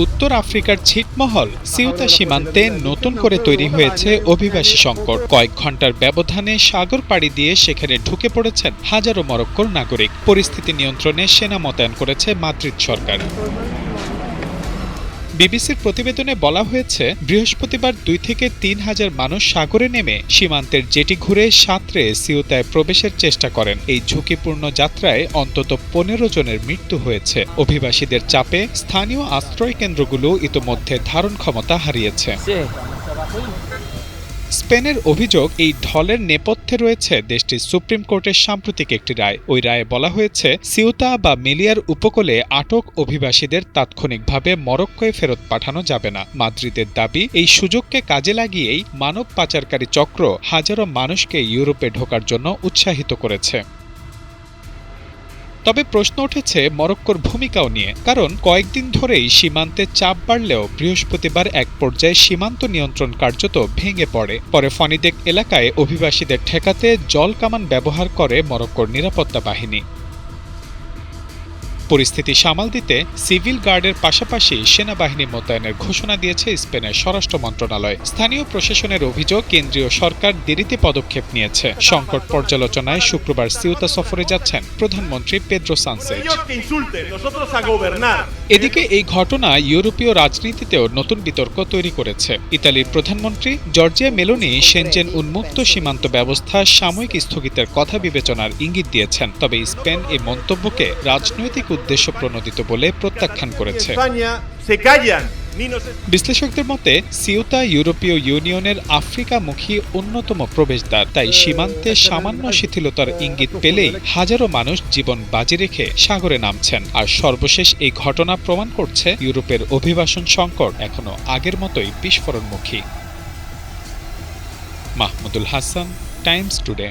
উত্তর আফ্রিকার ছিটমহল সিউতা সীমান্তে নতুন করে তৈরি হয়েছে অভিবাসী সংকট। কয়েক ঘন্টার ব্যবধানে সাগর পাড়ি দিয়ে সেখানে ঢুকে পড়েছেন হাজারো মরক্কোর নাগরিক। পরিস্থিতি নিয়ন্ত্রণে সেনা মোতায়েন করেছে মাদ্রিদ সরকার। বিবিসির প্রতিবেদনে বলা হয়েছে, বৃহস্পতিবার 2 থেকে 3 হাজার মানুষ সাগরে নেমে সীমান্তের জেটি ঘুরে সাঁতরে সিউতায় প্রবেশের চেষ্টা করেন। এই ঝুঁকিপূর্ণ যাত্রায় অন্তত 15 জনের মৃত্যু হয়েছে। অভিবাসীদের চাপে স্থানীয় আশ্রয় কেন্দ্রগুলো ইতোমধ্যে ধারণ ক্ষমতা হারিয়েছে। স্পেনের অভিযোগ, এই ঢলের নেপথ্যে রয়েছে দেশটির সুপ্রিম কোর্টের সাম্প্রতিক একটি রায়। ওই রায়ে বলা হয়েছে, সিউতা বা মেলিয়ার উপকূলে আটক অভিবাসীদের তাৎক্ষণিকভাবে মরক্কোয় ফেরত পাঠানো যাবে না। মাদ্রিদের দাবি, এই সুযোগকে কাজে লাগিয়েই মানব পাচারকারী চক্র হাজারো মানুষকে ইউরোপে ঢোকার জন্য উৎসাহিত করেছে। তবে প্রশ্ন উঠেছে মরক্কোর ভূমিকাও নিয়ে, কারণ কয়েকদিন ধরেই সীমান্তে চাপ বাড়লেও বৃহস্পতিবার এক পর্যায়ে সীমান্ত নিয়ন্ত্রণ কার্যত ভেঙে পড়ে। পরে ফনিদেক এলাকায় অভিবাসীদের ঠেকাতে জল কামান ব্যবহার করে মরক্কোর নিরাপত্তা বাহিনী। পরিস্থিতি সামাল দিতে সিভিল গার্ডের পাশাপাশি সেনাবাহিনী মোতায়েনের ঘোষণা দিয়েছে স্পেনের স্বরাষ্ট্র মন্ত্রণালয়। স্থানীয় প্রশাসনের অভিযোগ, কেন্দ্রীয় সরকার দেরিতে পদক্ষেপ নিয়েছে। সংকট পর্যালোচনায় শুক্রবার সিউতা সফরে যাচ্ছেন প্রধানমন্ত্রী পেদ্রো সানচেজ। এদিকে এই ঘটনা ইউরোপীয় রাজনীতিতেও নতুন বিতর্ক তৈরি করেছে। ইতালির প্রধানমন্ত্রী জর্জিয়া মেলোনি সেনজেন উন্মুক্ত সীমান্ত ব্যবস্থা সাময়িক স্থগিতের কথা বিবেচনার ইঙ্গিত দিয়েছেন। তবে স্পেন এই মন্তব্যকে রাজনৈতিক উদ্দেশ্য প্রণোদিত বলে প্রত্যাখ্যান করেছে। বিশ্লেষকদের মতে, সিউতা ইউরোপীয় ইউনিয়নের আফ্রিকামুখী অন্যতম প্রবেশদ্বার। তাই সীমান্তে সামান্য শিথিলতার ইঙ্গিত পেলেই হাজারো মানুষ জীবন বাজি রেখে সাগরে নামছেন। আর সর্বশেষ এই ঘটনা প্রমাণ করছে, ইউরোপের অভিবাসন সংকট এখনো আগের মতোই বিস্ফোরণমুখী। Mahmudul Hasan, Times today.